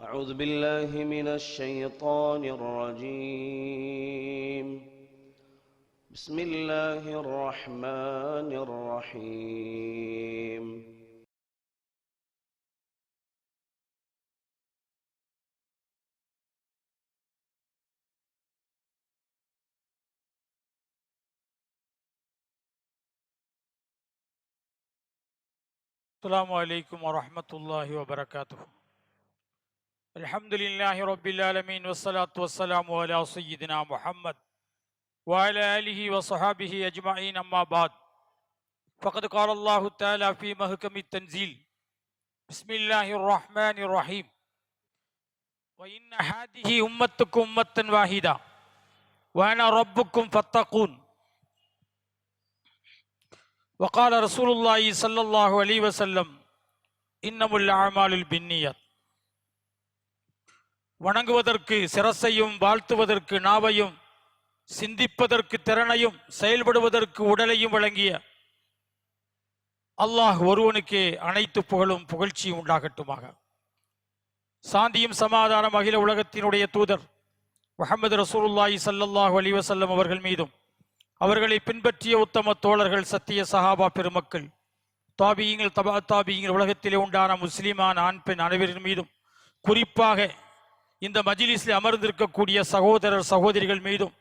أعوذ بالله من الشيطان الرجيم. بسم الله الرحمن الرحيم. السلام عليكم ورحمة الله وبركاته. الحمد لله رب العالمين والصلاة والسلام على سيدنا محمد وعلى آله وصحابه أجمعين، أما بعد، فقد قال الله تعالى في محكم التنزيل: بسم الله الرحمن الرحيم. وإن هذه أمتكم أمة واحدة وأنا ربكم فاتقون. وقال رسول الله صلى الله عليه وسلم: إنما الأعمال بالنيات. வணங்குவதற்கு சிரசையும், வாழ்த்துவதற்கு நாவையும், சிந்திப்பதற்கு திறனையும், செயல்படுவதற்கு உடலையும் வழங்கிய அல்லாஹ் ஒருவனுக்கே அனைத்து புகழும் புகழ்ச்சியும் உண்டாகட்டுமாக. சாந்தியும் சமாதானம் அகில உலகத்தினுடைய தூதர் முஹம்மது ரசூலுல்லாஹி ஸல்லல்லாஹு அலைஹி வஸல்லம் அவர்கள் மீதும், அவர்களை பின்பற்றிய உத்தம தோழர்கள், சத்திய சஹாபா பெருமக்கள், தாபியீங்கள், தபா தாபியீங்கள், உலகத்திலே உண்டான முஸ்லிமான ஆண் பெண் அனைவரின் மீதும், குறிப்பாக இந்த மஜ்லிஸில் அமர்ந்திருக்கக்கூடிய சகோதரர் சகோதரிகள் மீதும்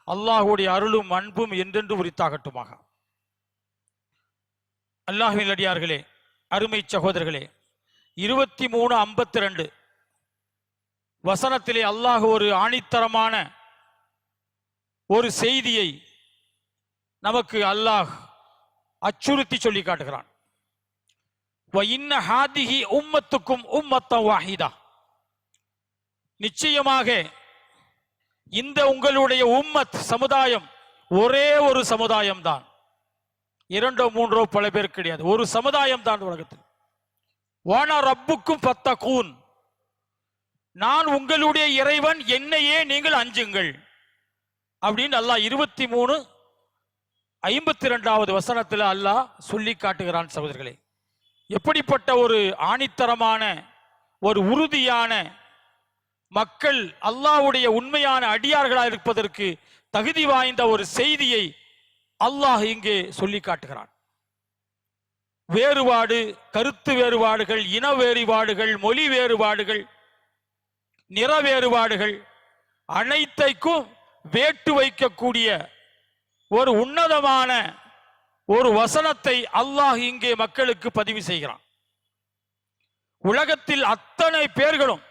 அல்லாஹுடைய அருளும் அன்பும் என்றென்று உரித்தாகட்டுமாக. அல்லாஹ்வின் அடியார்களே, அருமை சகோதரர்களே, 23:52 வசனத்திலே அல்லாஹ் ஒரு ஆணித்தரமான ஒரு செய்தியை நமக்கு அல்லாஹ் அச்சுறுத்தி சொல்லி காட்டுகிறான். வஇன்ன ஹாதிஹி உம்மத்துக்கும் உம்மத்தன் வாஹிதா. நிச்சயமாக இந்த உங்களுடைய உம்மத் சமுதாயம் ஒரே ஒரு சமுதாயம் தான். இரண்டோ மூன்றோ பல பேர் கிடையாது, ஒரு சமுதாயம் தான் உலகத்தில். வானா ரப்புக்கும் ஃபத்தகூன். நான் உங்களுடைய இறைவன், என்னையே நீங்கள் அஞ்சுங்கள் அப்படின்னு அல்லாஹ் 23:52 வசனத்தில் அல்லாஹ் சொல்லி காட்டுகிறான். சகோதரர்களே, எப்படிப்பட்ட ஒரு ஆணித்தரமான, ஒரு உறுதியான, மக்கள் அல்லாஹ்வுடைய உண்மையான அடியார்களாக இருப்பதற்கு தகுதி வாய்ந்த ஒரு செய்தியை அல்லாஹ் இங்கே சொல்லி காட்டுகிறான். வேறுபாடு, கருத்து வேறுபாடுகள், இன வேறுபாடுகள், மொழி வேறுபாடுகள், நிற வேறுபாடுகள் அனைத்தைக்கும் வேட்டு வைக்கக்கூடிய ஒரு உன்னதமான ஒரு வசனத்தை அல்லாஹ் இங்கே மக்களுக்கு பதிவு செய்கிறான். உலகத்தில் அத்தனை பேர்களும்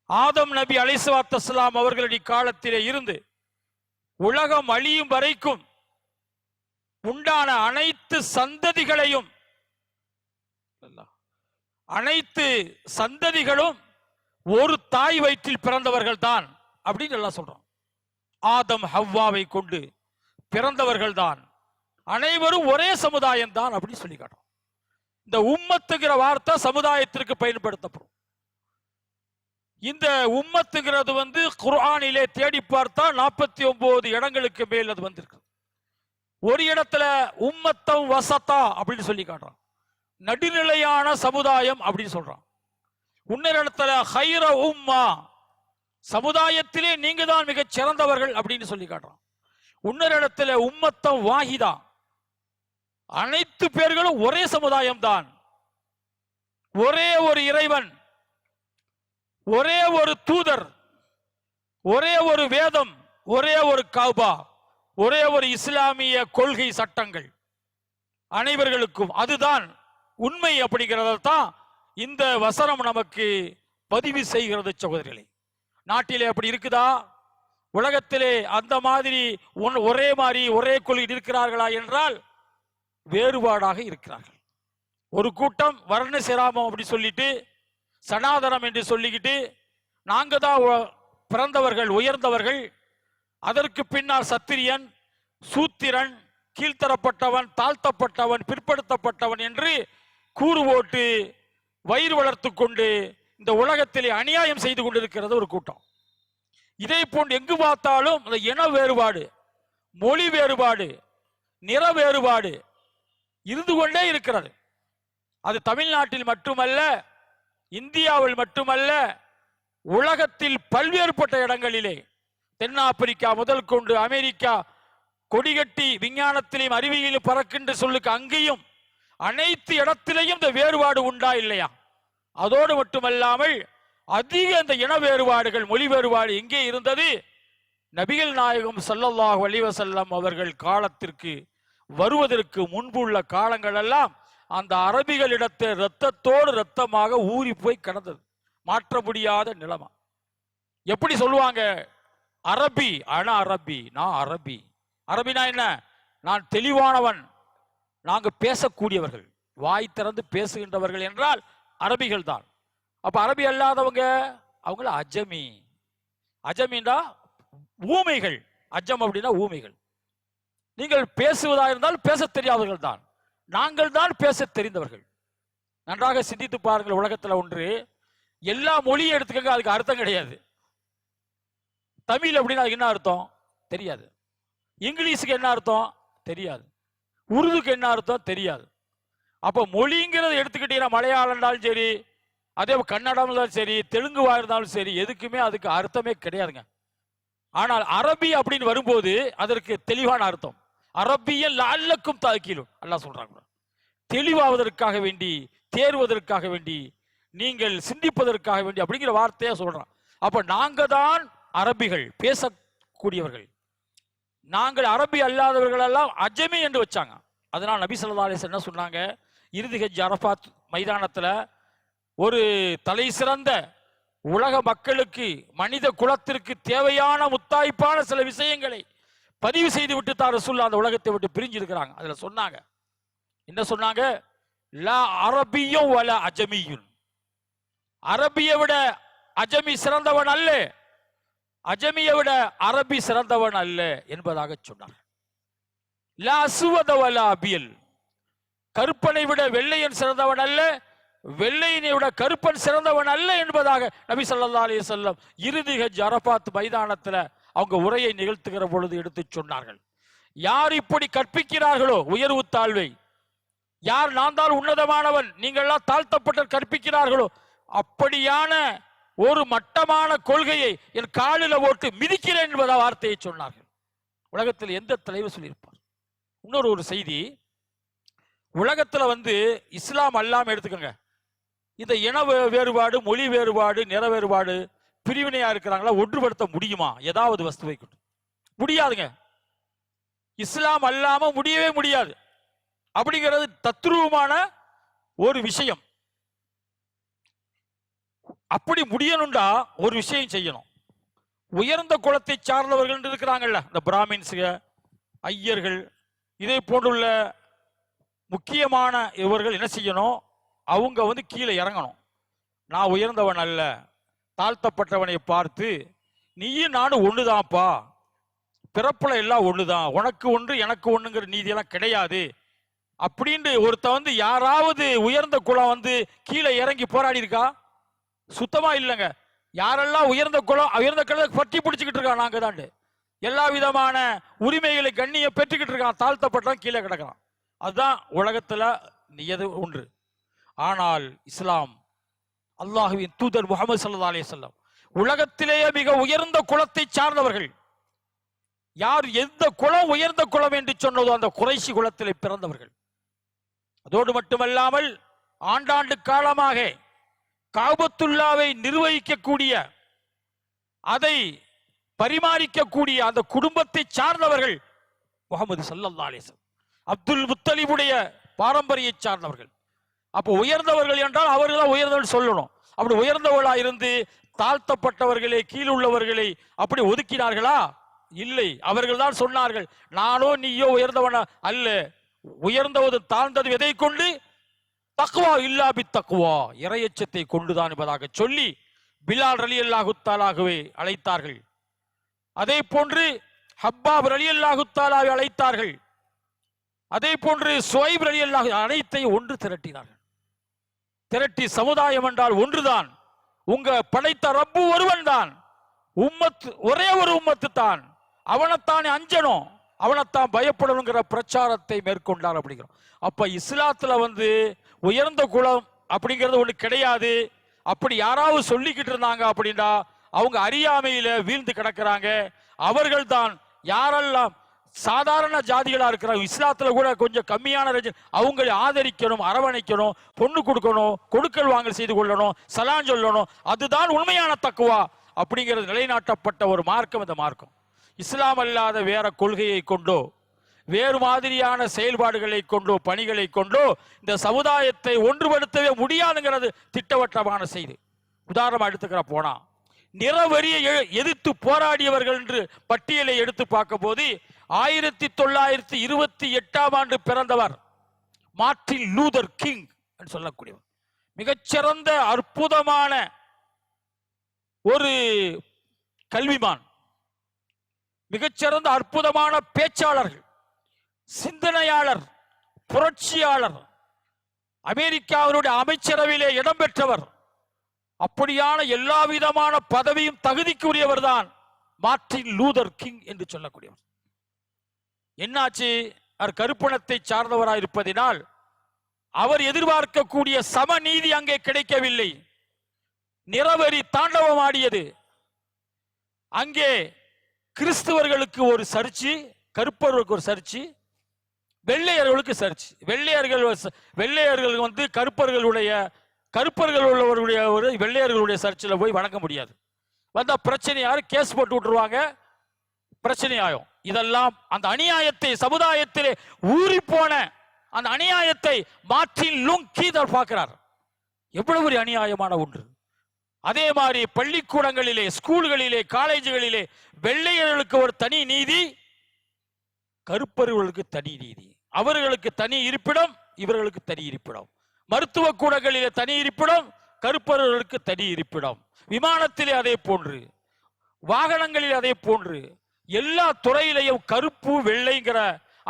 ஆதம் நபி அலைஹிஸ்ஸலாத்து வஸ்ஸலாம் அவர்களுடைய காலத்திலே இருந்து உலகம் அழியும் வரைக்கும் உண்டான அனைத்து சந்ததிகளையும், அனைத்து சந்ததிகளும் ஒரு தாய் வயிற்றில் பிறந்தவர்கள் தான் அப்படின்னு எல்லாம் சொல்றோம். ஆதம் ஹவ்வாவை கொண்டு பிறந்தவர்கள் தான், அனைவரும் ஒரே சமுதாயம் தான் அப்படின்னு சொல்லி காட்டுறோம். இந்த உம்மத்துங்கிற வார்த்தை சமுதாயத்திற்கு பயன்படுத்தப்படும். இந்த உம்மத்துங்கிறது குர்ஆனிலே தேடி பார்த்தா 49 இடங்களுக்கு மேல் அது வந்திருக்கு. ஒரு இடத்துல உம்மத்தம் வசத்தா அப்படின்னு சொல்லி காட்டுறான், நடுநிலையான சமுதாயம் அப்படின்னு சொல்றான். இன்னொரு இடத்துல ஹைர உம்மா, சமுதாயத்திலே நீங்க தான் மிகச் சிறந்தவர்கள் அப்படின்னு சொல்லி காட்டுறான். இன்னொரு இடத்துல உம்மத்தம் வாஹிதா, அனைத்து பேர்களும் ஒரே சமுதாயம் தான், ஒரே ஒரு இறைவன், ஒரே ஒரு தூதர், ஒரே ஒரு வேதம், ஒரே ஒரு கஅபா, ஒரே ஒரு இஸ்லாமிய கொள்கை சட்டங்கள் அனைவர்களுக்கும். அதுதான் உண்மை. அப்படிங்கிறதான் இந்த வசனம் நமக்கு பதிவு செய்கிறது. சகோதரர்களே, நாட்டிலே அப்படி இருக்குதா? உலகத்திலே அந்த மாதிரி ஒரே மாதிரி ஒரே கொள்கை இருக்கிறார்களா என்றால் வேறுபாடாக இருக்கிறார்கள். ஒரு கூட்டம் வர்ண சிராமம் அப்படி சொல்லிட்டு, சனாதனம் என்று சொல்லிக்கிட்டு, நாங்க தான் பிறந்தவர்கள், உயர்ந்தவர்கள், அதற்கு பின்னால் சத்திரியன், சூத்திரன், கீழ்த்தரப்பட்டவன், தாழ்த்தப்பட்டவன், பிற்படுத்தப்பட்டவன் என்று கூறு போட்டு வயிறு வளர்த்து கொண்டு இந்த உலகத்திலே அநியாயம் செய்து கொண்டிருக்கிறது ஒரு கூட்டம். இதே போன்று எங்கு பார்த்தாலும் அந்த இன வேறுபாடு, மொழி வேறுபாடு, நிற வேறுபாடு இருந்து கொண்டே இருக்கிறது. அது தமிழ்நாட்டில் மட்டுமல்ல, இந்தியாவில் மட்டுமல்ல, உலகத்தில் பல்வேறுபட்ட இடங்களிலே, தென்னாப்பிரிக்கா முதல் கொண்டு அமெரிக்கா, கொடிகட்டி விஞ்ஞானத்திலையும் அறிவியலிலும் பறக்கின்ற சொல்லுக்கு அங்கேயும் அனைத்து இடத்திலையும் இந்த வேறுபாடு உண்டா இல்லையா? அதோடு மட்டுமல்லாமல் அதிக இந்த இன வேறுபாடுகள், மொழி வேறுபாடு எங்கே இருந்தது? நபிகள் நாயகம் ஸல்லல்லாஹு அலைஹி வஸல்லம் அவர்கள் காலத்திற்கு வருவதற்கு முன்பு உள்ள காலங்கள் எல்லாம் அந்த அரபிகளிடத்தை இரத்தத்தோடு இரத்தமாக ஊறி போய் கிடந்தது. மாற்ற முடியாத நிலைமை. எப்படி சொல்லுவாங்க? அரபி, ஆனா அரபி, நான் அரபி. அரபினா என்ன? நான் தெளிவானவன், நாங்க பேசக்கூடியவர்கள், வாய் திறந்து பேசுகின்றவர்கள் என்றால் அரபிகள் தான். அப்ப அரபி அல்லாதவங்க அவங்கள அஜமி. அஜமின்னா ஊமைகள். அஜம் அப்படின்னா ஊமைகள். நீங்கள் பேசுவதாக இருந்தால் பேச தெரியாதவர்கள் தான். நாங்கள் தான் பேச தெரிந்தவர்கள். நன்றாக சிந்தித்து பாருங்கள். உலகத்துல ஒன்று, எல்லா மொழியும் எடுத்துக்கங்க, அதுக்கு அர்த்தம் கிடையாது. தமிழ் அப்படின்னா அதுக்கு என்ன அர்த்தம் தெரியாது. இங்கிலீஷுக்கு என்ன அர்த்தம் தெரியாது. உருதுக்கு என்ன அர்த்தம் தெரியாது. அப்ப மொழிங்கிறத எடுத்துக்கிட்டீங்கன்னா மலையாளம் இருந்தாலும் சரி, அதே கன்னடம் இருந்தாலும் சரி, தெலுங்குவா இருந்தாலும் சரி, எதுக்குமே அதுக்கு அர்த்தமே கிடையாதுங்க. ஆனால் அரபி அப்படின்னு வரும்போது அதற்கு தெளிவான அர்த்தம். அரபியல் லஅல்லக்கும் தஅக்கீலூன் அல்லாஹ் சொல்றாங்க. தெளிவாவதற்காக வேண்டி, தேர்வதற்காக வேண்டி, நீங்கள் சிந்திப்பதற்காக வேண்டி அப்படிங்கிற வார்த்தையா சொல்றான். அப்ப நாங்க தான் அரபிகள், பேசக்கூடியவர்கள். நாங்கள் அரபி அல்லாதவர்கள் எல்லாம் அஜமி என்று வச்சாங்க. அதனால் நபி ஸல்லல்லாஹு அலைஹி வஸல்லம் என்ன சொன்னாங்க? இறுதி ஹஜ் அரஃபாத் மைதானத்துல ஒரு தலை சிறந்த உலக மக்களுக்கு, மனித குலத்திற்கு தேவையான முத்தாய்ப்பான சில விஷயங்களை பதிவு செய்து விட்டு தான் ரசூலுல்லாஹ் அந்த உலகத்தை விட்டு பிரிஞ்சு இருக்கிறாங்க. அதுல சொன்னாங்க, என்ன சொன்னாங்க? லா அரபியும் வல அஜமியுன். அரபியை விட அஜமி சிறந்தவன் அல்ல, அஜமியை விட அரபி சிறந்தவன் அல்ல என்பதாக சொன்னார். லா அஸ்வத வல அபியல். கருப்பனை விட வெள்ளையன் சிறந்தவன் அல்ல, வெள்ளையனை விட கருப்பன் சிறந்தவன் அல்ல என்பதாக நபி ஸல்லல்லாஹு அலைஹி வஸல்லம் இறுதி ஹஜ் அரஃபாத் மைதானத்துல அவங்க உரையை நிகழ்த்துகிற பொழுது எடுத்து சொன்னார்கள். யார் இப்படி கற்பிக்கிறார்களோ உயர்வு தாழ்வை, யார் நான் தான் உன்னதமானவன் நீங்கள்லாம் தாழ்த்தப்பட்ட கற்பிக்கிறார்களோ, அப்படியான ஒரு மட்டமான கொள்கையை என் காலில் போட்டு மிதிக்கிறேன் என்பத வார்த்தையை சொன்னார்கள். உலகத்தில் எந்த தலைவர் சொல்லியிருப்பார்? இன்னொரு செய்தி, உலகத்துல இஸ்லாம் அல்லாம எடுத்துக்கோங்க, இந்த இன வேறுபாடு, மொழி வேறுபாடு, நிற வேறுபாடு, பிரிவினையா இருக்கிறாங்களா ஒன்றுபடுத்த முடியுமா? ஏதாவது வஸ்துவை கொண்டு முடியாதுங்க. இஸ்லாம் அல்லாம முடியவே முடியாது. அப்படிங்கிறது தத்ரூபமான ஒரு விஷயம். அப்படி முடியணும்டா ஒரு விஷயம் செய்யணும். உயர்ந்த குலத்தை சார்ந்தவர்கள் இருக்கிறாங்கல்ல, இந்த பிராமின்ஸுக, ஐயர்கள், இதே போன்றுள்ள முக்கியமான இவர்கள் என்ன செய்யணும்? அவங்க கீழே இறங்கணும். நான் உயர்ந்தவன் அல்ல, தாழ்த்தப்பட்டவனை பார்த்து நீயும் நானும் ஒண்ணுதான்ப்பா, பிறப்புல எல்லாம் ஒண்ணுதான், உனக்கு ஒன்று எனக்கு ஒண்ணுங்கிற நீதியெல்லாம் கிடையாது அப்படின்னு ஒருத்த யாராவது உயர்ந்த குலம் கீழே இறங்கி போராடி இருக்கா? சுத்தமா இல்லைங்க. யாரெல்லாம் உயர்ந்த குலம், உயர்ந்த குலம் பற்றி பிடிச்சுக்கிட்டு இருக்கான், நாங்க தாண்டு எல்லா விதமான உரிமைகளை கண்ணிய பெற்றுக்கிட்டு இருக்கான், தாழ்த்தப்பட்டவன் கீழே கிடக்கிறான். அதுதான் உலகத்துல நியது ஒன்று. ஆனால் இஸ்லாம், அல்லாஹ்வின் தூதர் முஹம்மது ஸல்லல்லாஹு அலைஹி வஸல்லம் உலகத்திலேயே மிக உயர்ந்த குலத்தை சார்ந்தவர்கள். யார் எந்த குலம் உயர்ந்த குலம் என்று சொன்னதோ அந்த குறைஷி குலத்திலே பிறந்தவர்கள். அதோடு மட்டுமல்லாமல் ஆண்டாண்டு காலமாக காபத்துல்லாவை நிர்வகிக்கக்கூடிய, அதை பரிமாறிக்கக்கூடிய அந்த குடும்பத்தை சார்ந்தவர்கள் முஹம்மது ஸல்லல்லாஹு அலைஹி வஸல்லம், அப்துல் முத்தலிபுடைய பாரம்பரிய சார்ந்தவர்கள். அப்போ உயர்ந்தவர்கள் என்றால் அவர்கள் தான் உயர்ந்தவர்கள் சொல்லணும். அப்படி உயர்ந்தவர்களா இருந்து தாழ்த்தப்பட்டவர்களை, கீழுள்ளவர்களை அப்படி ஒதுக்கினார்களா? இல்லை. அவர்கள் தான் சொன்னார்கள், நானோ நீயோ உயர்ந்தவன அல்ல, உயர்ந்தவது தாழ்ந்தது எதை கொண்டு? தக்வா இல்லா பி தக்வா, இறையச்சத்தை கொண்டுதான் என்பதாக சொல்லி பிலால் ரலியல்லாஹு தஆலாவை அழைத்தார்கள். அதே போன்று ஹப்பாப் ரலியல்லாஹு தஆலாவை அழைத்தார்கள். அதே போன்று சுவைப் ரலியல்லாஹு அனைத்தையும் ஒன்று திரட்டினார்கள். திரட்டி சமுதாயம் என்றால் ஒன்றுதான், உங்க படைத்த ரப்பு ஒருவன் தான், உம்மத் ஒரே ஒரு உம்மத்து தான், அவனைத்தானே அஞ்சணும், அவனைத்தான் பயப்படணுங்கிற பிரச்சாரத்தை மேற்கொண்டார் அப்படிங்கிறோம். அப்ப இஸ்லாத்துல உயர்ந்த குலம் அப்படிங்கிறது ஒண்ணு கிடையாது, அப்படி யாராவது சொல்லிக்கிட்டு இருந்தாங்க அப்படின்னா அவங்க அறியாமையில வீழ்ந்து கிடக்கிறாங்க. அவர்கள் தான் யாரெல்லாம் சாதாரண ஜாதிகளா இருக்கிறாங்க, இஸ்லாத்துல கூட கொஞ்சம் கம்மியான அவங்களை ஆதரிக்கணும், அரவணைக்கணும், பொண்ணு கொடுக்கணும், கொடுக்கல் வாங்கல் செய்து கொள்ளணும், சலான் சொல்லணும். அதுதான் உண்மையான தக்குவா அப்படிங்கிறது நிலைநாட்டப்பட்ட ஒரு மார்க்கம் இந்த மார்க்கம். இஸ்லாம் அல்லாத வேற கொள்கையை கொண்டோ வேறு மாதிரியான செயல்பாடுகளை கொண்டோ பணிகளை கொண்டோ இந்த சமுதாயத்தை ஒன்றுபடுத்தவே முடியாதுங்கிறது திட்டவட்டமான செய்தி. உதாரணம் எடுத்துக்கிற போனா நிறவெறியை எதிர்த்து போராடியவர்கள் என்று பட்டியலை எடுத்து பார்க்கும் போது 1928 பிறந்தவர் மார்ட்டின் லூதர் கிங் என்று சொல்லக்கூடியவர். மிகச்சிறந்த அற்புதமான ஒரு கல்விமான், மிகச்சிறந்த அற்புதமான பேச்சாளர்கள், சிந்தனையாளர், புரட்சியாளர், அமெரிக்காவினுடைய அமைச்சரவையிலே இடம்பெற்றவர். அப்படியான எல்லா விதமான பதவியும் தகுதிக்குரியவர் தான் மார்ட்டின் லூதர் கிங் என்று சொல்லக்கூடியவர். என்னாச்சு? அவர் கருப்பணத்தை சார்ந்தவராக இருப்பதினால் அவர் எதிர்பார்க்கக்கூடிய சமநீதி அங்கே கிடைக்கவில்லை. நிறவெறி தாண்டவம் ஆடியது. அங்கே கிறிஸ்தவர்களுக்கு ஒரு சர்ச்சு, கருப்பர்களுக்கு ஒரு சர்ச்சு, வெள்ளையர்களுக்கு சர்ச்சு. வெள்ளையர்கள் வந்து கருப்பர்கள் உள்ளவர்களுடைய ஒரு வெள்ளையர்களுடைய சர்ச்சில் போய் வணங்க முடியாது. வந்தா பிரச்சனை, யாரு கேஸ் போட்டு விட்டுருவாங்க, பிரச்சனை ஆகும். இதெல்லாம் அந்த அநியாயத்தை சமுதாயத்திலே ஊறி போன அந்த அநியாயத்தை மார்ட்டின் லூதர் பார்க்கிறார். எவ்வளவு ஒரு அநியாயமான ஒன்று. அதே மாதிரி பள்ளிக்கூடங்களிலே, ஸ்கூல்களிலே, காலேஜுகளிலே வெள்ளையர்களுக்கு ஒரு தனி நீதி, கருப்பர்களுக்கு தனி நீதி. அவர்களுக்கு தனி இருப்பிடம், இவர்களுக்கு தனி இருப்பிடம். மருத்துவ கூடங்களிலே தனி இருப்பிடம், கருப்பர்களுக்கு தனி இருப்பிடம். விமானத்திலே அதே போன்று, வாகனங்களில் அதே போன்று, எல்லா துறையிலையும் கருப்பு வெள்ளைங்கிற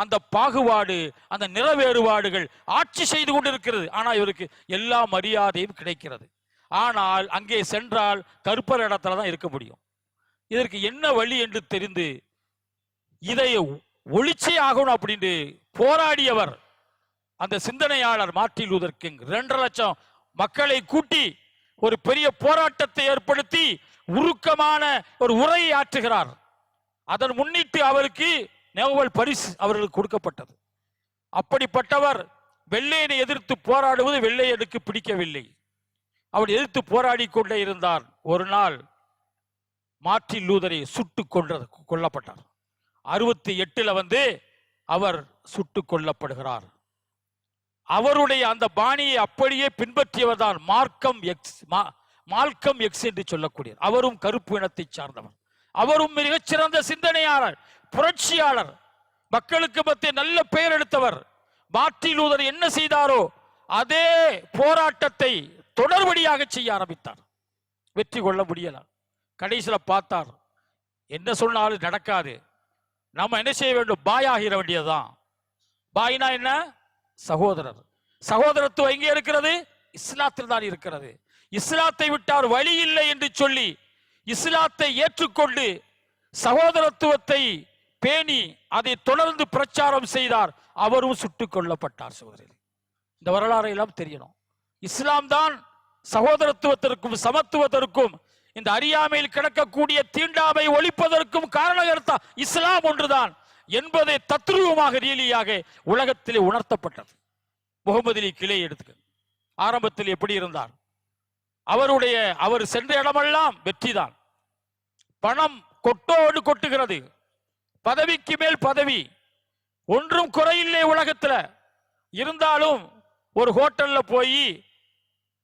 அந்த பாகுபாடு, அந்த நிற வேறுபாடுகள் ஆட்சி செய்து கொண்டிருக்கிறது. ஆனால் இவருக்கு எல்லா மரியாதையும் கிடைக்கிறது. ஆனால் அங்கே சென்றால் கருப்பர் இடத்துல தான் இருக்க முடியும். இதற்கு என்ன வழி என்று தெரிந்து இதை ஒழிச்சே ஆகணும் அப்படின்னு போராடியவர் அந்த சிந்தனையாளர் மார்ட்டின் லூதர் கிங். 2.5 லட்சம் மக்களை கூட்டி ஒரு பெரிய போராட்டத்தை ஏற்படுத்தி உருக்கமான ஒரு உரையை ஆற்றுகிறார். அதன் முன்னிட்டு அவருக்கு நோபல் பரிசு அவர்களுக்கு கொடுக்கப்பட்டது. அப்படிப்பட்டவர் வெள்ளையனை எதிர்த்து போராடுவது வெள்ளையனுக்கு பிடிக்கவில்லை. அவர் எதிர்த்து போராடி கொண்டே இருந்தார். ஒரு நாள் மார்ட்டின் லூதரை சுட்டு கொல்லப்பட்டார். 68 வந்து அவர் சுட்டு கொல்லப்படுகிறார். அவருடைய அந்த பாணியை அப்படியே பின்பற்றியவர் தான் மால்கம் எக்ஸ் என்று சொல்லக்கூடிய, அவரும் கருப்பு இனத்தை சார்ந்தவர். அவரும் மிகச்சிறந்த சிந்தனையாளர், புரட்சியாளர், மக்களுக்கு மத்திய நல்ல பெயர் எடுத்தவர். மார்ட்டின் லூதர் என்ன செய்தாரோ அதே போராட்டத்தை தொடர்படியாக செய்ய ஆரம்பித்தார். வெற்றி கொள்ள முடியல. கடைசியில் பார்த்தார், என்ன சொன்னாலும் நடக்காது, நம்ம என்ன செய்ய வேண்டும், பாயாகிற வேண்டியதுதான். பாயினா என்ன? சகோதரர். சகோதரத்துவம் எங்கே இருக்கிறது? இஸ்லாத்தில் தான் இருக்கிறது. இஸ்லாத்தை விட்டார் வழி இல்லை என்று சொல்லி இஸ்லாத்தை ஏற்றுக்கொண்டு சகோதரத்துவத்தை பேணி அதை தொடர்ந்து பிரச்சாரம் செய்தார். அவரும் சுட்டுக் கொல்லப்பட்டார். சகோதரர், இந்த வரலாறை எல்லாம் தெரியணும். இஸ்லாம் தான் சகோதரத்துவத்திற்கும் சமத்துவத்திற்கும் இந்த அறியாமையில் கிடக்கக்கூடிய தீண்டாமை ஒழிப்பதற்கும் காரணகர்த்தா இஸ்லாம் ஒன்றுதான் என்பதை தத்ரூபமாக ரீதியாக உலகத்திலே உணர்த்தப்பட்டது. முகமது அலி கிளை எடுத்துக்க, ஆரம்பத்தில் எப்படி இருந்தார்? அவர் சென்ற இடமெல்லாம் வெற்றிதான். பணம் கொட்டோடு கொட்டுகிறது, பதவிக்கு மேல் பதவி, ஒன்றும் குறையில்லை உலகத்தில். இருந்தாலும் ஒரு ஹோட்டல்ல போய்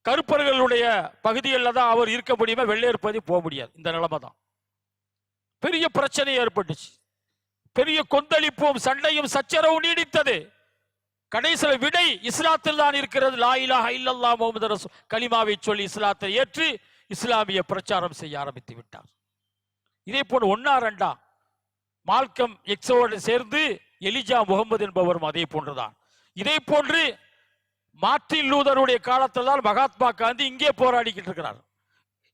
கருப்பர்களுடைய பகுதிகளில் தான் அவர் இருக்க முடியுமா, வெள்ளையர் பகுதி போக முடியாது. இந்த நிலைமை தான். பெரிய பிரச்சனை ஏற்பட்டுச்சு. பெரிய கொந்தளிப்பும் சண்டையும் சச்சரவும் நீடித்தது. கடைசியில் விடை இஸ்லாத்தில் தான் இருக்கிறது. லா இலாஹ இல்லல்லாஹ் முஹம்மது ரசூல் கலிமாவை சொல்லி இஸ்லாத்தை ஏற்று இஸ்லாமிய பிரச்சாரம் செய்ய ஆரம்பித்து விட்டார். இதே போன்று 1-2 மால்கம் எக்ஸோடு சேர்ந்து எலிஜா முகமது என்பவரும் அதே போன்றுதான். இதே போன்று மார்ட்டின் லூதருடைய காலத்தில் தான் மகாத்மா காந்தி இங்கே போராடிக்கிட்டு இருக்கிறார்.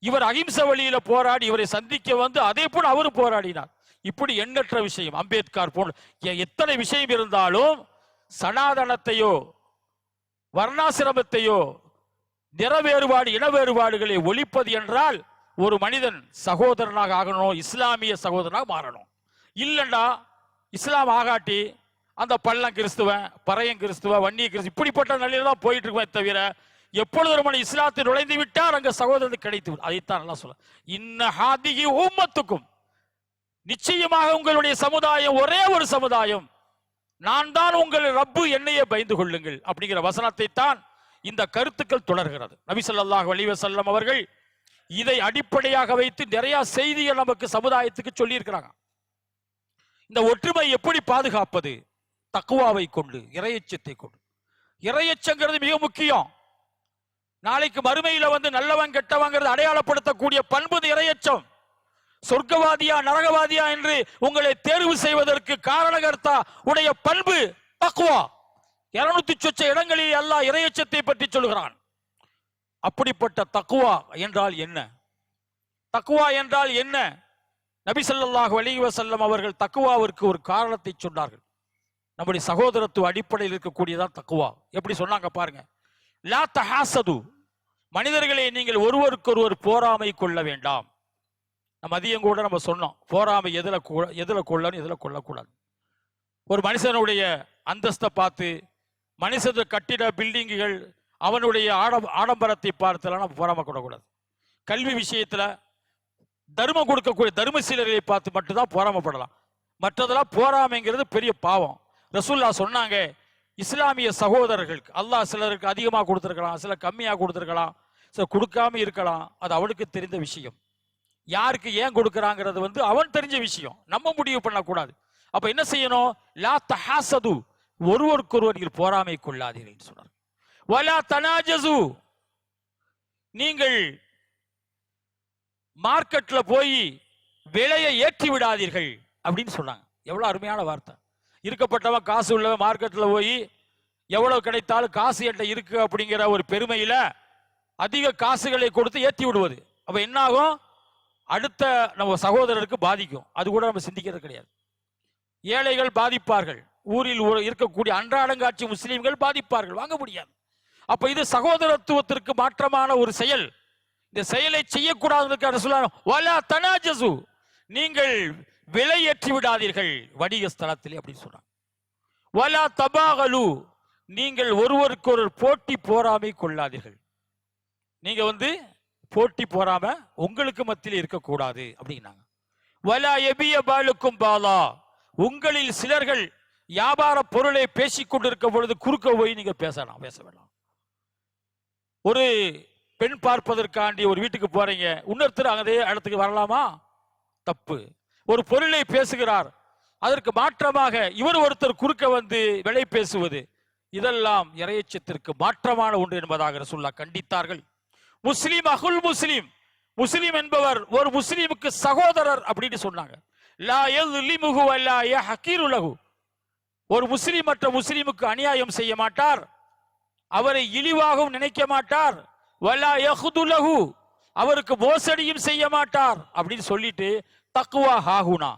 இவர் அகிம்சை வழியில போராடி இவரை சந்திக்க வந்து அதே போல அவரும் போராடினார். இப்படி எண்ணற்ற விஷயம், அம்பேத்கர் போன்ற எத்தனை விஷயம் இருந்தாலும் சனாதனத்தையோ வர்ணாசிரமத்தையோ நிற வேறுபாடு இன வேறுபாடுகளை ஒழிப்பது என்றால் ஒரு மனிதன் சகோதரனாக ஆகணும், இஸ்லாமிய சகோதரனாக மாறணும். இல்லைண்டா இஸ்லாம் ஆகாட்டி அந்த பள்ளம் கிறிஸ்துவன், பறையன் கிறிஸ்துவ, வன்னிய கிறிஸ்துவ இப்படிப்பட்ட நிலையில தான் போயிட்டு இருக்குமே தவிர எப்பொழுது ஒரு மனிதன் இஸ்லாத்தில் நுழைந்து விட்டால் அங்க சகோதரன் கிடைத்து அதைத்தான் நல்லா சொல்ல. இன்ன ஹாதிகி உம்மத்துக்கும், நிச்சயமாக உங்களுடைய சமுதாயம் ஒரே ஒரு சமுதாயம், நான் தான் உங்கள் ரப்பு, என்னையே பயந்து கொள்ளுங்கள் அப்படிங்கிற வசனத்தை தான் இந்த கருத்துக்கள் தொடர்கிறது. நபி ஸல்லல்லாஹு அலைஹி வஸல்லம் அவர்கள் இதை அடிப்படையாக வைத்து நிறைய செய்திகள் நமக்கு சமுதாயத்துக்கு சொல்லி இருக்கிறாங்க. இந்த ஒற்றுமை எப்படி பாதுகாப்பது? தக்குவாவை கொண்டு, இறையச்சத்தை கொண்டு. இறையச்சங்கிறது மிக முக்கியம். நாளைக்கு மறுமையில வந்து நல்லவன் கெட்டவங்கிறது அடையாளப்படுத்தக்கூடிய பண்பு இறையச்சம். சொர்க்கவாதியா நரகவாதியா என்று உங்களை தேர்வு செய்வதற்கு காரணகர்த்தா உடைய பண்பு தக்குவா. 200 சொச்ச இடங்களில் அல்லாஹ் இறையச்சத்தை பற்றி சொல்கிறான். அப்படிப்பட்ட தக்குவா என்றால் என்ன? தக்குவா என்றால் என்ன? நபி ஸல்லல்லாஹு அலைஹி வஸல்லம் அவர்கள் தக்குவாவிற்கு ஒரு காரணத்தை சொன்னார்கள். நம்முடைய சகோதரத்துவ அடிப்படையில் இருக்கக்கூடியதான் தக்குவா. எப்படி சொன்னாங்க பாருங்க. லா தஹாசது, மனிதர்களை நீங்கள் ஒருவருக்கொருவர் போராமை கொள்ள வேண்டாம். நம்ம அதிகம் கூட நம்ம சொன்னோம், போராமை எதுல கொள்ளணும் எதுல கொள்ளக்கூடாது. ஒரு மனுஷனுடைய அந்தஸ்தை பார்த்து, மனுஷன் கட்டிட பில்டிங்குகள், அவனுடைய ஆடம்பரத்தை பார்த்தெல்லாம் நம்ம போராமை கொள்ளக்கூடாது. கல்வி விஷயத்துல தர்மம் கொடுக்கக்கூடிய தர்மசீலர்களை பார்த்து மட்டும்தான் போராமப்படலாம். மற்றதெல்லாம் போராமைங்கிறது பெரிய பாவம். ரசூல்லா சொன்னாங்க, இஸ்லாமிய சகோதரர்களுக்கு அல்லாஹ் சிலருக்கு அதிகமாக கொடுத்துருக்கலாம், சில கம்மியாக கொடுத்துருக்கலாம், சில கொடுக்காம இருக்கலாம். அது அவனுக்கு தெரிந்த விஷயம். யாருக்கு ஏன் கொடுக்குறாங்கிறது வந்து அவன் தெரிஞ்ச விஷயம், நம்ம முடிவு பண்ணக்கூடாது. அப்ப என்ன செய்யணும்? லா தஹாசது, ஒருவருக்கொருவர் போராமை கொள்ளாதீர்கள் சொன்னார். வலா தனாஜசு, நீங்கள் மார்க்கெட்ல போய் விலையை ஏற்றி விடாதீர்கள் அப்படின்னு சொன்னாங்க. எவ்வளவு அருமையான வார்த்தை. இருக்கப்பட்டவன் காசு உள்ளவன் மார்க்கெட்ல போய் எவ்வளவு கிடைத்தாலும் காசு என்கிட்ட இருக்கு அப்படிங்கிற ஒரு பெருமையில அதிக காசுகளை கொடுத்து ஏற்றி விடுவது. அப்ப என்ன ஆகும்? அடுத்த நம்ம சகோதரருக்கு பாதிக்கும். அது கூட நம்ம சிந்திக்கிறது கிடையாது. ஏழைகள் பாதிப்பார்கள், ஊரில் இருக்கக்கூடிய அன்றாடங்காட்சி முஸ்லீம்கள் பாதிப்பார்கள், வாங்க முடியாது. அப்ப இது சகோதரத்துவத்திற்கு மாற்றமான ஒரு செயல். இந்த செயலை செய்யக்கூடாது. நீங்கள் விலை ஏற்றி விடாதீர்கள் வணிக ஸ்தலத்திலே அப்படின்னு சொன்னாங்க. வலா தபாகலு, நீங்கள் ஒருவருக்கு ஒரு போட்டி போராமை கொள்ளாதீர்கள். நீங்க வந்து போட்டி போராம உங்களுக்கு மத்தியில் இருக்கக்கூடாது அப்படின்னாங்க. வலா எபிய பாலுக்கும் பாலா, உங்களில் சிலர்கள் வியாபார பொருளை பேசிக் கொண்டிருக்கும் பொழுது குறுக்க போய் நீங்க பேச வேண்டாம். ஒரு பெண் பார்ப்பதற்காண்டி ஒரு வீட்டுக்கு போறீங்க, இன்னொருத்தர் அதே இடத்துக்கு வரலாமா? தப்பு. ஒரு பொருளை பேசுகிறார், அதற்கு மாற்றமாக இவர் ஒருத்தர் குறுக்க வந்து விலை பேசுவது, இதெல்லாம் இறையச்சத்திற்கு மாற்றமான ஒன்று என்பதாக ரசூலுல்லாஹ் கண்டித்தார்கள். முஸ்லிம் அகுல் முஸ்லிம், முஸ்லிம் என்பவர் ஒரு முஸ்லிமுக்கு சகோதரர் அப்படின்னு சொன்னாங்க. லா யஸ்லிமுஹு வலா யஹ்கிரு லஹு, ஒரு முஸ்லிம் மற்ற முஸ்லிமுக்கு அநியாயம் செய்ய மாட்டார், அவரை இழிவாகவும் நினைக்க மாட்டார். வலா யஹ்து லஹு, அவருக்கு மோசடியும் செய்ய மாட்டார் அப்படின்னு சொல்லிட்டு தக்வா ஹாகுனா,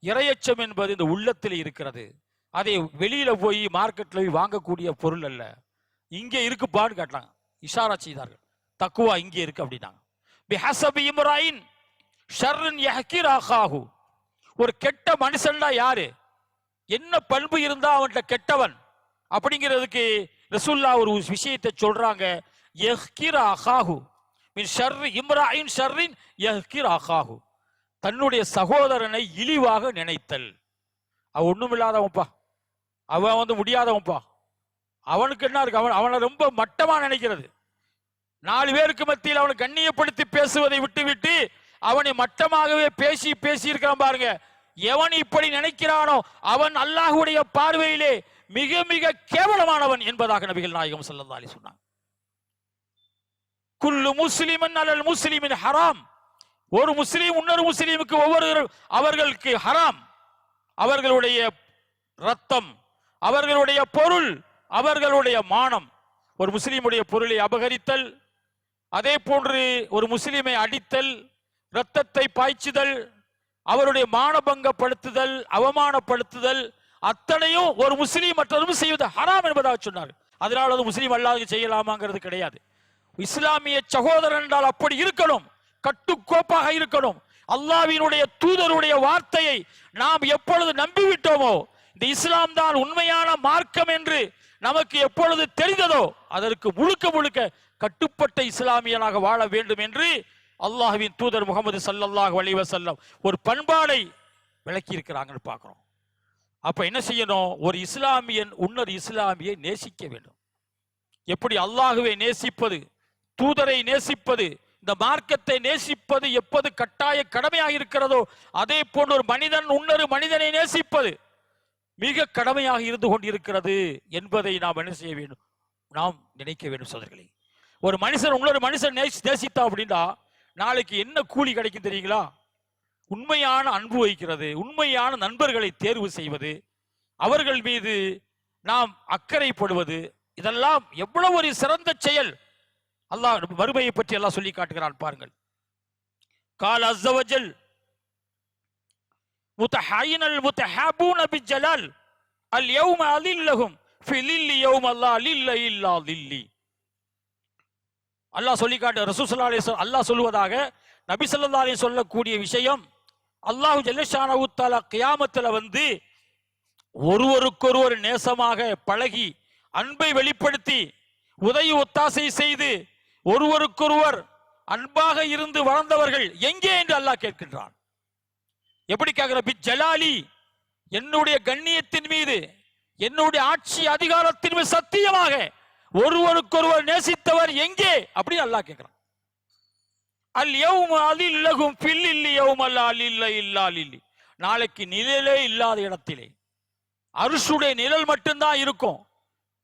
இறையச்சம் என்பது இந்த உள்ளத்தில் இருக்கிறது. அதை வெளியில போய் மார்க்கெட்ல போய் வாங்கக்கூடிய பொருள் அல்ல, இங்கே இருக்குப்பான்னு கேட்டாங்க, இஷாரா செய்தார்கள். தக்குவா இங்கே இருக்கு அப்படின்னாங்க. பிஹஸபி இம்ராயின் ஷர்ரன் யஹ்கிர் அஹாஹு, ஒரு கெட்ட மனுஷன்டா யாரு, என்ன பண்பு இருந்தா அவன்கிட்ட கெட்டவன் அப்படிங்கிறதுக்கு ரசூலுல்லாஹ் ஒரு விஷயத்தை சொல்றாங்க. யஹ்கிர் அஹாஹு மின் ஷர்ரி இம்ராயின் ஷர்ரின் யஹ்கிர் அஹாஹு, தன்னுடைய சகோதரனை இழிவாக நினைத்தல். அவன் ஒண்ணும் இல்லாதவன்பா, அவன் வந்து முடியாதவன்பா, அவனுக்கு என்ன இருக்கு, அவனை ரொம்ப மட்டமா நினைக்கிறது. 4 பேருக்கு மத்தியில் அவனை கண்ணியப்படுத்தி பேசுவதை விட்டுவிட்டு அவனை மட்டமாகவே பேசி இருக்கிறான் பாருங்க. எவன் இப்படி நினைக்கிறானோ அவன் அல்லாஹ்வுடைய பார்வையிலே மிக மிக கேவலமானவன் என்பதாக நபிகள் நாயகம் ஸல்லல்லாஹு அலைஹி சொன்னாங்க. குல்லு முஸ்லிமன் அலல் முஸ்லிமின் ஹராம், ஒரு முஸ்லீம் இன்னொரு முஸ்லீமுக்கு அவர்களுக்கு ஹராம். அவர்களுடைய ரத்தம், அவர்களுடைய பொருள், அவர்களுடைய மானம். ஒரு முஸ்லீமுடைய பொருளை அபகரித்தல், அதே போன்று ஒரு முஸ்லீமை அடித்தல், இரத்தத்தை பாய்ச்சுதல், அவருடைய மானபங்கப்படுத்துதல், அவமானப்படுத்துதல், அத்தனையும் ஒரு முஸ்லீம் மற்றொரு செய்வது ஹராம் என்பதாக சொன்னார். அதனால அது முஸ்லீம் அல்லாஹ் செய்யலாமாங்கிறது கிடையாது. இஸ்லாமிய சகோதரன் என்றால் அப்படி இருக்கணும், கட்டுக்கோப்பாக இருக்கணும். அல்லாஹ்வினுடைய தூதருடைய வார்த்தையை நாம் எப்பொழுது நம்பிவிட்டோமோ, இந்த இஸ்லாம் தான் உண்மையான மார்க்கம் என்று நமக்கு எப்பொழுது தெரிந்ததோ, அதற்கு முழுக்க முழுக்க கட்டுப்பட்ட இஸ்லாமியனாக வாழ வேண்டும் என்று அல்லாஹ்வின் தூதர் முகமது ஸல்லல்லாஹு அலைஹி வஸல்லம் ஒரு பண்பாடை விளக்கி இருக்கிறாங்கன்னு பார்க்கிறோம். அப்ப என்ன செய்யணும்? ஒரு இஸ்லாமியன் இன்னொரு இஸ்லாமியை நேசிக்க வேண்டும். எப்படி அல்லாஹ்வை நேசிப்பது, தூதரை நேசிப்பது, இந்த மார்க்கத்தை நேசிப்பது எப்போது கட்டாய கடமையாக இருக்கிறதோ, அதே போன்று ஒரு மனிதன் இன்னொரு மனிதனை நேசிப்பது மிக கடமையாக இருந்து கொண்டிருக்கிறது என்பதை நாம் என்ன செய்ய வேண்டும்? நாம் நினைக்க வேண்டும் சகோதரர்களே. ஒரு மனுஷன் இன்னொரு மனுஷன் நேசித்தா அப்படின்னா நாளைக்கு என்ன கூலி கிடைக்கும் தெரியுங்களா? உண்மையான அன்பு வைக்கிறது, உண்மையான நண்பர்களை தேர்வு செய்வது, அவர்கள் மீது நாம் அக்கறைப்படுவது, இதெல்லாம் எவ்வளவு ஒரு சிறந்த செயல். அல்லாஹ் மறுமையை பற்றி எல்லாம் சொல்லி காட்டுகிறான் பாருங்கள். கால் அஸ்ஸவஜல் முத்தஹைனல் முத்தஹாபூன பிஜலால் அல் யௌம அலில்லஹும் ஃபி லில்லி யௌம அல்லா லில்ல இல்லா லில்லி. அல்லாஹ் சொல்லி காட்டு, ரசூல் ஸல்லல்லாஹு அலைஹி வஸல்லம் அல்லாஹ் சொல்வதாக நபி ஸல்லல்லாஹு அலைஹி சொல்லக்கூடிய விஷயம், அல்லாஹ் ஜல்லஷானஹு தஆலா கியாமத்துல வந்து ஒருவருக்கொருவர் நேசமாக பழகி அன்பை வெளிப்படுத்தி உதவி ஒத்தாசை செய்து ஒருவருக்கொருவர் அன்பாக இருந்து வளர்ந்தவர்கள் எங்கே என்று அல்லாஹ் கேட்கின்றான். எப்படி கேட்கிற? பிஜலாலி, என்னுடைய கண்ணியத்தின் மீது, என்னுடைய ஆட்சி அதிகாரத்தின் மீது சத்தியமாக ஒருவருக்கொருவர் நேசித்தவர் எங்கே அப்படின்னு அல்லாஹ் கேட்கிறான். அல் யௌம அலில்லஹும் ஃபில் இல்லி யௌம லா லில்ல இல்லா லில்லி. நாளைக்கு நிழலே இல்லாத இடத்திலே அர்ஷுடைய நிழல் மட்டும்தான் இருக்கும்.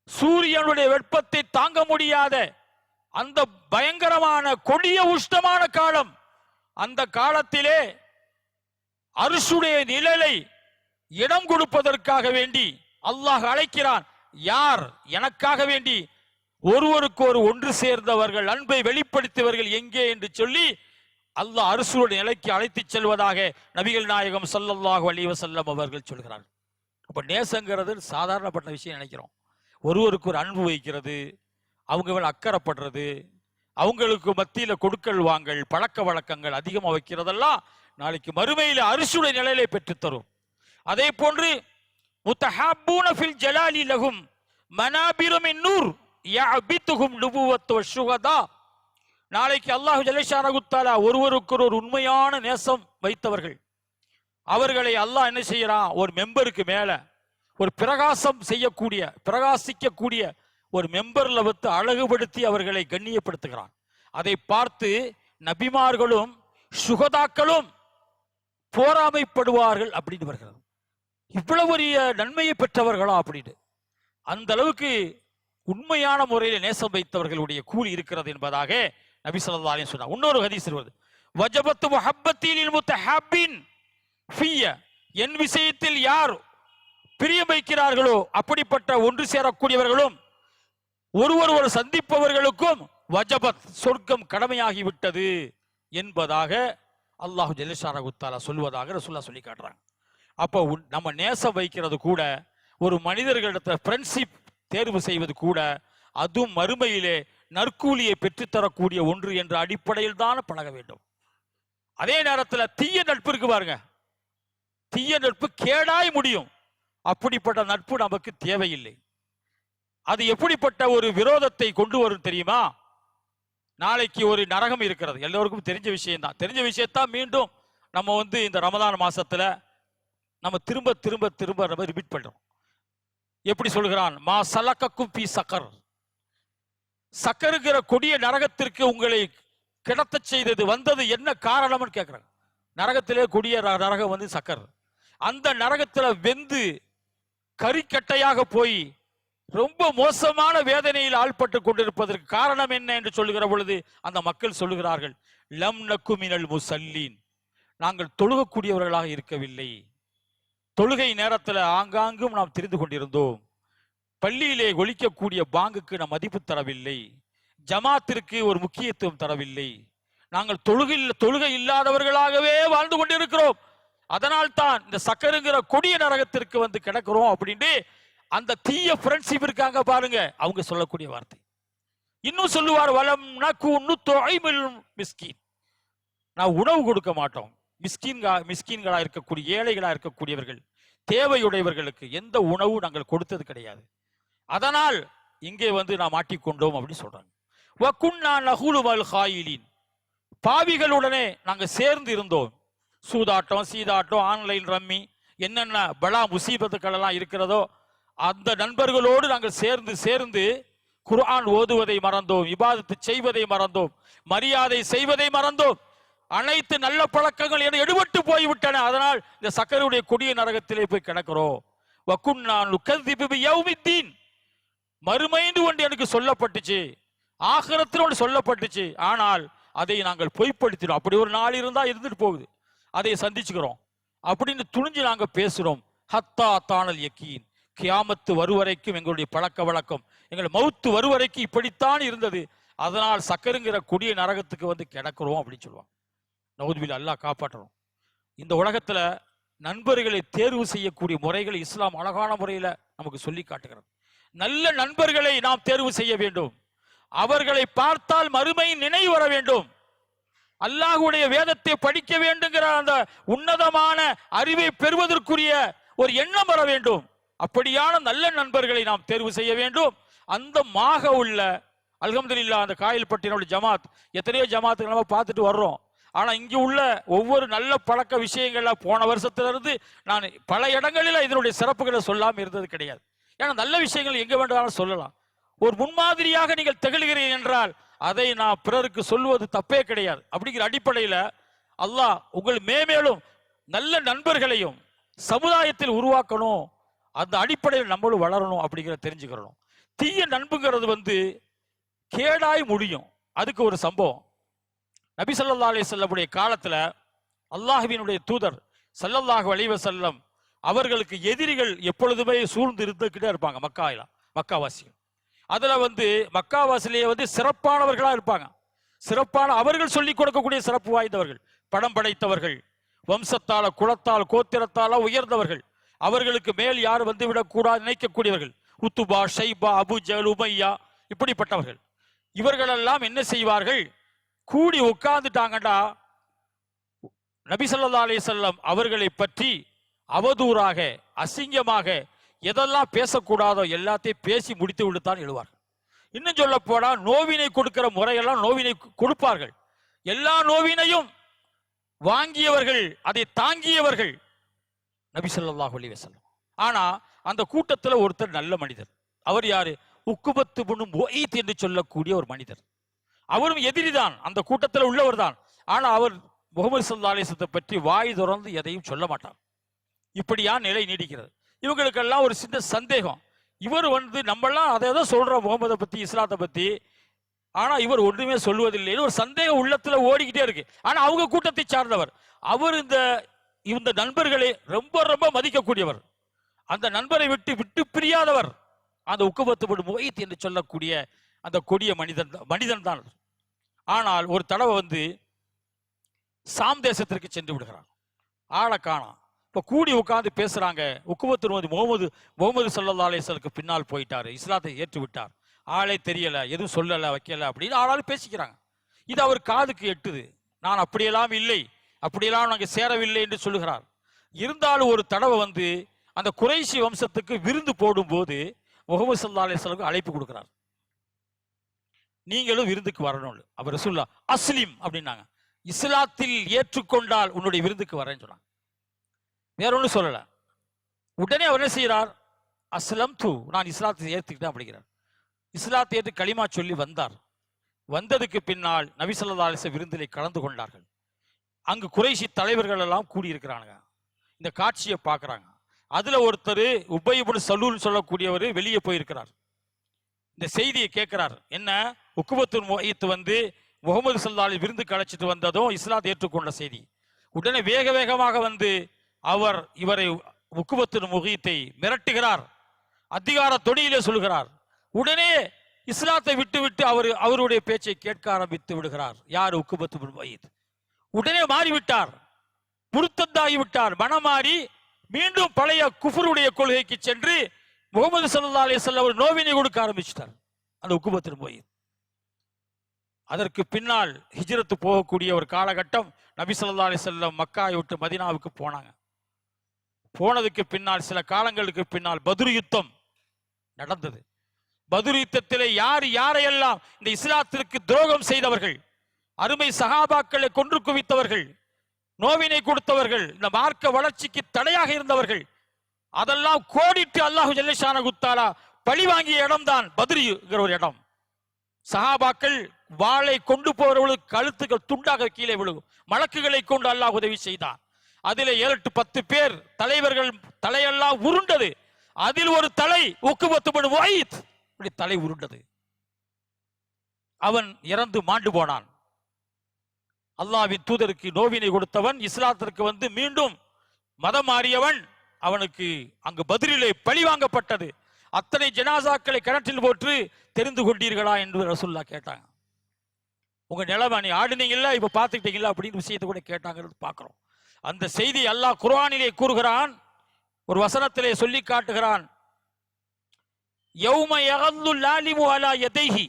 சூரியனுடைய வெப்பத்தை தாங்க முடியாத அந்த பயங்கரமான கொடிய உஷ்ணமான காலம், அந்த காலத்திலே அர்ஷுடைய நிழலை இடம் கொடுப்பதற்காக வேண்டி அல்லாஹ் அழைக்கிறான். யார்? எனக்காக வேண்டி ஒருவருக்கு ஒரு ஒன்று சேர்ந்தவர்கள், அன்பை வெளிப்படுத்தியவர்கள் எங்கே என்று சொல்லி அல்லாஹ் அர்ஷுடைய நிலைக்கு அழைத்து செல்வதாக நபிகள் நாயகம் ஸல்லல்லாஹு அலைஹி வஸல்லம் அவர்கள் சொல்கிறார். அப்ப நேசங்கிறது சாதாரணப்பட்ட விஷயம் நினைக்கிறோம். ஒருவருக்கு ஒரு அன்பு வைக்கிறது, அவங்க அக்கறைப்படுறது, அவங்களுக்கு மத்தியில கொடுக்கல் வாங்கல் பழக்க வழக்கங்கள் அதிகமாக வைக்கிறதெல்லாம் நாளைக்கு மறுமையில அர்ஷுடைய நிலையிலே பெற்றுத்தரும். அதே போன்று முத்தஹாபூன ஃபில் ஜலாலி லஹும் மனாபிரு மின் நூர் யஅபிதுஹும் நுபுவத்து வஷ்ஷுஹதா. நாளைக்கு அல்லாஹ் ஜல்லஷானஹு தஆலா ஒருவருக்கு ஒரு உண்மையான நேசம் வைத்தவர்கள், அவர்களை அல்லாஹ் என்ன செய்யறான்? ஒரு மெம்பருக்கு மேல ஒரு பிரகாசிக்கக்கூடிய ஒரு மெம்பர்ல வைத்து அழகுபடுத்தி அவர்களை கண்ணியப்படுத்துகிறான். அதை பார்த்து நபிமார்களும் சுகதாக்களும் போராமைப்படுவார்கள் அப்படின்னு வருகிறது. இவ்வளவு பெரிய நன்மையை பெற்றவர்களா அப்படின்னு. அந்த அளவுக்கு உண்மையான முறையில் நேசம் வைத்தவர்களுடைய கூலி இருக்கிறது என்பதாக நபி ஸல்லல்லாஹு அலைஹி வஸல்லம் சொன்னார். இன்னொரு ஹதீஸ் வருது, வஜபத்து முஹப்பத்தில் முத்தஹப்பின் ஃபிய, என் விஷயத்தில் யார் பிரியம் வைக்கிறார்களோ அப்படிப்பட்ட ஒன்று சேரக்கூடியவர்களும் ஒருவர் சந்திப்பவர்களுக்கும் வஜபத், சொர்க்கம் கடமையாகிவிட்டது என்பதாக அல்லாஹ் ஜல்லஷானஹு தஆலா சொல்வதாக ரசூலுல்லாஹ் சொல்லி காட்டுறாங்க. அப்போ நம்ம நேசம் வைக்கிறது கூட, ஒரு மனிதர்களிடத்தில் ஃப்ரெண்ட்ஷிப் தேர்வு செய்வது கூட, அதுவும் மறுமையிலே நற்கூலியை பெற்றுத்தரக்கூடிய ஒன்று என்ற அடிப்படையில் தான் பழக வேண்டும். அதே நேரத்தில் தீய நட்பு இருக்கு பாருங்க, தீய நட்பு கேடாய் முடியும். அப்படிப்பட்ட நட்பு நமக்கு தேவையில்லை. அது எப்படிப்பட்ட ஒரு விரோதத்தை கொண்டு வரும் தெரியுமா? நாளைக்கு ஒரு நரகம் இருக்கிறது, எல்லோருக்கும் தெரிஞ்ச விஷயம் தான். தெரிஞ்ச விஷயத்தான் மீண்டும் நம்ம இந்த ரமதான் மாசத்துல நம்ம திரும்ப திரும்ப திரும்ப நம்ம ரிப்பீட் பண்றோம். எப்படி சொல்கிறான்? மா சலக்கக்கும் பி சக்கர், சக்கருங்கிற கொடிய நரகத்திற்கு உங்களை கிடத்த செய்தது வந்தது என்ன காரணம்னு கேட்கிறாங்க. நரகத்திலே கொடிய நரகம் சக்கர். அந்த நரகத்துல வெந்து கறிக்கட்டையாக போய் ரொம்ப மோசமான வேதனையில் ஆள்பட்டு கொண்டிருப்பதற்கு காரணம் என்ன என்று சொல்லுகிற பொழுது அந்த மக்கள் சொல்லுகிறார்கள், லம் நக்கு மினல் முஸல்லீன், நாங்கள் தொழுகக்கூடியவர்களாக இருக்கவில்லை. தொழுகை நேரத்தில் ஆங்காங்கும் நாம் தெரிந்து கொண்டிருந்தோம். பள்ளியிலே ஒலிக்கக்கூடிய பாங்குக்கு நாம் மதிப்பு தரவில்லை. ஜமாத்திற்கு ஒரு முக்கியத்துவம் தரவில்லை. நாங்கள் தொழுகை இல்லாதவர்களாகவே வாழ்ந்து கொண்டிருக்கிறோம். அதனால் தான் இந்த சக்கருங்கிற கொடிய நரகத்திற்கு கிடக்கிறோம் அப்படின்னு அந்த தீய ஃப்ரெண்ட்ஷிப் இருக்காங்க பாருங்க, அவங்க சொல்லக்கூடிய வார்த்தை. இன்னும் சொல்லுவார், வலம் நகுன்னு துஐமுல் மிஸ்கீன், நான் உணவு கொடுக்க மாட்டோம். மிஸ்கீன்களா இருக்கக்கூடிய ஏழைகளா இருக்கக்கூடியவர்கள், தேவையுடையவர்களுக்கு எந்த உணவு நாங்கள் கொடுத்தது கிடையாது. அதனால் இங்கே வந்து நாம் மாட்டிக்கொண்டோம் அப்படின்னு சொல்றாங்க. வகுன்னா நகுலு வல் ஹாயிலின், பாவிகளுடனே நாங்க சேர்ந்து இருந்தோம். சூதாட்டம், சீதாட்டம், ஆன்லைன் ரம்மி, என்னென்ன பலா முசீபத்துக்கள் எல்லாம் இருக்கிறதோ அந்த நண்பர்களோடு நாங்கள் சேர்ந்து குர்ஆன் ஓதுவதை மறந்தோம், இபாதத்து செய்வதை மறந்தோம், மரியாதை செய்வதை மறந்தோம். அனைத்து நல்ல பழக்கங்கள் என எடுபட்டு போய்விட்டன. அதனால் இந்த சக்கருடைய கொடிய நரகத்திலே போய் கிடக்கிறோம். வகுன்னா நுகذிபு பியௌமித்தீன், மறுமைன்னு ஒன்று எனக்கு சொல்லப்பட்டுச்சு, ஆகிரத்தில் ஒன்று சொல்லப்பட்டுச்சு, ஆனால் அதை நாங்கள் பொய்ப்படுத்தினோம். அப்படி ஒரு நாள் இருந்தா இருந்துட்டு போகுது, அதை சந்திச்சுக்கிறோம் அப்படின்னு துணிஞ்சு நாங்க பேசுறோம். ஹத்தா தானல் யக்கீன், கியாமத்து வருவரைக்கும் எங்களுடைய பழக்க வழக்கம், எங்கள் மௌத்து வருவரைக்கும் இப்படித்தான் இருந்தது. அதனால் சக்கருங்கிற கொடிய நரகத்துக்கு வந்து கிடக்கிறோம் அப்படின்னு சொல்லுவாங்க. நவுதுபில் அல்லாஹ் காப்பாற்றணும். இந்த உலகத்துல நண்பர்களை தேர்வு செய்யக்கூடிய முறைகளை இஸ்லாம் அழகான முறையில நமக்கு சொல்லி காட்டுகிறது. நல்ல நண்பர்களை நாம் தேர்வு செய்ய வேண்டும். அவர்களை பார்த்தால் மறுமையின் நினைவு வர வேண்டும். அல்லாஹ்வுடைய வேதத்தை படிக்க வேண்டுங்கிற அந்த உன்னதமான அறிவை பெறுவதற்குரிய ஒரு எண்ணம் வர வேண்டும். அப்படியான நல்ல நண்பர்களை நாம் தேர்வு செய்ய வேண்டும். அந்த மாக உள்ள அல்ஹம்துலில்லாஹ் அந்த காயல்பட்டினுடைய ஜமாத், எத்தனையோ ஜமாத்துகள் நம்ம பார்த்துட்டு வர்றோம். ஆனா இங்க உள்ள ஒவ்வொரு நல்ல பழக்க விஷயங்கள்ல போன வருஷத்திலிருந்து நான் பல இடங்களில் இதனுடைய சிறப்புகளை சொல்லாம இருந்தது கிடையாது. ஏன்னா நல்ல விஷயங்கள் எங்க வேண்டாலும் சொல்லலாம். ஒரு முன்மாதிரியாக நீங்கள் திகழ்கிறீர்கள் என்றால் அதை நான் பிறருக்கு சொல்லுவது தப்பே கிடையாது. அப்படிங்கிற அடிப்படையில அல்லாஹ் உங்கள் மேலும் நல்ல நண்பர்களையும் சமுதாயத்தில் உருவாக்கணும். அந்த அடிப்படையில் நம்மளும் வளரணும் அப்படிங்கிற தெரிஞ்சுக்கிறோம். தீய நண்புங்கிறது வந்து கேடாய் முடியும். அதுக்கு ஒரு சம்பவம், நபி ஸல்லல்லாஹு அலைஹி வஸல்லம் காலத்துல அல்லாஹ்வினுடைய தூதர் ஸல்லல்லாஹு அலைஹி வஸல்லம் அவர்களுக்கு எதிரிகள் எப்பொழுதுமே சூழ்ந்து இருந்துகிட்டே இருப்பாங்க. மக்காவாசிகள் அதுல வந்து மக்காவாசிலேயே வந்து சிறப்பானவர்களா இருப்பாங்க. சிறப்பான அவர்கள் சொல்லிக் கொடுக்கக்கூடிய சிறப்பு வாய்ந்தவர்கள், படம் படைத்தவர்கள், வம்சத்தால குலத்தால் கோத்திரத்தால உயர்ந்தவர்கள், அவர்களுக்கு மேல் யார் வந்து விடக்கூடாது நினைக்கக்கூடியவர்கள், உத்துபா, ஷைபா, அபு ஜஹல், உமையா, இப்படிப்பட்டவர்கள். இவர்களெல்லாம் என்ன செய்வார்கள், கூடி உட்கார்ந்துட்டாங்கடா நபி ஸல்லல்லாஹு அலைஹி வஸல்லம் அவர்களை பற்றி அவதூறாக அசிங்கமாக எதெல்லாம் பேசக்கூடாதோ எல்லாத்தையும் பேசி முடித்து விடுத்தான் எழுவார்கள். இன்னும் சொல்ல போனா நோவினை கொடுக்கிற முறையெல்லாம் நோவினை கொடுப்பார்கள். எல்லா நோவினையும் வாங்கியவர்கள், அதை தாங்கியவர்கள் நபி ஸல்லல்லாஹு அலைஹி வஸல்லம். ஆனா அந்த கூட்டத்துல ஒருத்தர் நல்ல மனிதர். அவர் யாரு? உக்குபத்து இப்னு முஈத் என்று சொல்லக்கூடிய ஒரு மனிதர். அவரும் எதிரிதான், அந்த கூட்டத்தில் உள்ளவர் தான். ஆனா அவர் முஹம்மது ஸல்லல்லாஹு அலைஹி வஸல்லம் பற்றி வாய் திறந்து எதையும் சொல்ல மாட்டார். இப்படியா நிலை நீடிக்கிறது. இவங்களுக்கெல்லாம் ஒரு சின்ன சந்தேகம், இவர் வந்து நம்மெல்லாம் அதை தான் சொல்றோம் முகமதை பத்தி, இஸ்லாத்தை பத்தி, ஆனா இவர் ஒன்றுமே சொல்லுவதில்லைன்னு ஒரு சந்தேகம் உள்ளத்துல ஓடிக்கிட்டே இருக்கு. ஆனா அவங்க கூட்டத்தை சார்ந்தவர். அவர் இந்த நண்பர்களை ரொம்ப ரொம்ப மதிக்கக்கூடியவர். அந்த நண்பரை விட்டு பிரியாதவர் அந்த உக்குபத்து இப்னு முஈத் என்று சொல்லக்கூடிய அந்த கொடிய மனிதன் தான். ஆனால் ஒரு தடவை வந்து சாம் தேசத்திற்கு சென்று விடுகிறார். ஆளை காணோம். இப்ப கூடி உட்கார்ந்து பேசுறாங்க. உக்குபத்து முகமது ஸல்லல்லாஹு அலைஹி வஸல்லம் பின்னால் போயிட்டாரு, இஸ்லாத்தை ஏற்று விட்டார், ஆளே தெரியல, எதுவும் சொல்லல வைக்கல அப்படின்னு ஆளாலும் பேசிக்கிறாங்க. இது அவர் காதுக்கு எட்டுது. நான் அப்படியெல்லாம் இல்லை, அப்படியெல்லாம் நாங்கள் சேரவில்லை என்று சொல்லுகிறார். இருந்தாலும் ஒரு தடவை வந்து அந்த குறைஷி வம்சத்துக்கு விருந்து போடும் போது முகமது ஸல்லல்லாஹு அலைஹி வஸல்லம் அழைப்பு கொடுக்கிறார். நீங்களும் விருந்துக்கு வரணும். அவர் ரசூலுல்லாஹ் அஸ்லிம் அப்படின்னாங்க. இஸ்லாத்தில் ஏற்றுக்கொண்டால் உன்னுடைய விருந்துக்கு வரேன்னு சொன்னாங்க. வேற ஒன்றும் சொல்லல. உடனே அவர் என்ன செய்யறார், அஸ்லம் தூ, நான் இஸ்லாத்தை ஏற்றுக்கிட்டேன் அப்படிங்கிறார். இஸ்லாத்தை ஏற்று களிமா சொல்லி வந்தார். வந்ததுக்கு பின்னால் நபி ஸல்லல்லாஹு அலைஹி வஸல்லம் விருந்திலே கலந்து கொண்டார்கள். அங்கு குறைஷி தலைவர்கள் எல்லாம் கூடியிருக்கிறாங்க. இந்த காட்சியை பார்க்கறாங்க. அதுல ஒருத்தர் உபை இப்னு சலூல் சொல்லக்கூடியவர் வெளியே போயிருக்கிறார். இந்த செய்தியை கேட்கிறார். என்ன, உக்குபத்து முஈத் வந்து முகமது ஸல்லல்லாஹு அலைஹி விருந்துக்கு அழைச்சிட்டு வந்ததும் இஸ்லாத்தை ஏற்றுக்கொண்ட செய்தி. உடனே வேகமாக வந்து அவர் இவரை உக்குபத்து முகீத்தை மிரட்டுகிறார், அதிகார தொனியிலே சொல்கிறார். உடனே இஸ்லாத்தை விட்டு அவருடைய பேச்சை கேட்க ஆரம்பித்து விடுகிறார். யார்? உக்குபத்து இப்னு முஈத். உடனே மாறிவிட்டார், முர்த்தத்தாகி விட்டார். மனம் மாறி மீண்டும் பழைய குஃபருடைய கொள்கைக்கு சென்று முகமது ஸல்லல்லாஹு அலைஹி வஸல்லம் நோவினை கொடுக்க ஆரம்பிச்சிட்டார் அந்த உக்குபத்து இப்னு முஈத். அதற்கு பின்னால் ஹிஜ்ரத்து போகக்கூடிய ஒரு காலகட்டம். நபி ஸல்லல்லாஹு அலைஹி வஸல்லம் மக்காவை விட்டு மதீனாவுக்கு போனாங்க. போனதுக்கு பின்னால் சில காலங்களுக்கு பின்னால் பத்ர் யுத்தம் நடந்தது. பத்ர் யுத்தத்திலே யார் யாரையெல்லாம் இந்த இஸ்லாத்திற்கு துரோகம் செய்தவர்கள், அருமை சஹாபாக்களை கொன்று குவித்தவர்கள், நோவினை கொடுத்தவர்கள், இந்த மார்க்க வளர்ச்சிக்கு தடையாக இருந்தவர்கள், அதெல்லாம் கோடிட்டு அல்லாஹு ஜல்லஷானஹு தஆலா பழி வாங்கிய இடம்தான் பத்ர்ங்கிற ஒரு இடம். சஹாபாக்கள் வாளை கொண்டு போறவர்களுக்கு கழுத்துக்கள் துண்டாக கீழே விழுகும். மலக்குகளை கொண்டு அல்லாஹ் உதவி செய்தான். அதிலே 7-10 பேர் தலைவர்கள் தலையெல்லாம் உருண்டது. அதில் ஒரு தலை உக்குபத்து பின் வயீத், இப்படி தலை உருண்டது. அவன் இறந்து மாண்டு போனான். அல்லாஹ்வின் தூதருக்கு நோவினை கொடுத்தவன், இஸ்லாத்திற்கு வந்து மீண்டும் மதம் மாறியவன், அவனுக்கு அங்கு பத்ரிலே பழி வாங்கப்பட்டது. அத்தனை ஜனாசாக்களை கிணற்றில் போட்டு தெரிந்து கொண்டீர்களா என்று ரசூலுல்லாஹ் கேட்டாங்க. உங்க நிலைமை நீ ஆடுனீங்கல்ல, இப்ப பாத்துக்கிட்டீங்களா அப்படின்னு விஷயத்தை கூட கேட்டாங்கிறது பார்க்கிறோம். அந்த செய்தி அல்லாஹ் குர்ஆனிலே கூறுகிறான். ஒரு வசனத்திலே சொல்லி காட்டுகிறான். யௌம யகல்லு லாலிமு அலா யதைஹி,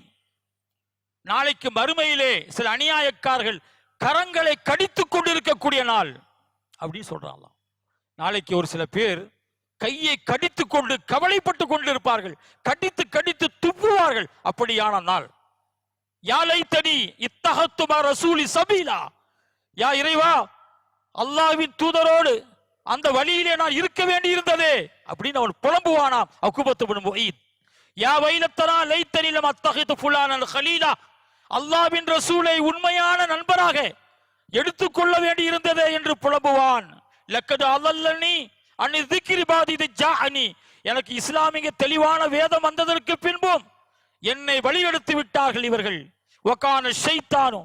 நாளைக்கு மறுமையிலே சில அநியாயக்காரர்கள் கரங்களை கடித்துக் கொண்டிருக்கக்கூடிய நாள் அப்படின்னு சொல்றான். நாளைக்கு ஒரு சில பேர் கையை கடித்துக் கொண்டு கவலைப்பட்டு கொண்டிருப்பார்கள், கடித்து கடித்து துப்புவார்கள். அப்படியான நாள். யா லைத்தனி இத்தஹத்து மா ரசூலி சபீலா, யா இறைவா, அல்லாஹ்வின் தூதரோடு அந்த வழியிலே நான் இருக்க வேண்டி இருந்ததே அப்படின்னு அவன் புலம்புவானாம். உக்பத்து பின் வயீத், யா வைலத்தனா லைத்தனி லம் அத்தஹிது ஃபுலானன் கலீலா, அல்லாஹ்வின் ரசூலை உண்மையான நண்பராக எடுத்துக்கொள்ள வேண்டி இருந்ததே என்று புலம்புவான். லக்கது அல்லல்லனி அன்னி திக்ரி பாதி ஜாஅனி, எனக்கு இஸ்லாமிய தெளிவான வேதம் வந்ததற்கு பின்பும் என்னை வழியெடுத்து விட்டார்கள் இவர்கள். வகான ஷைத்தானு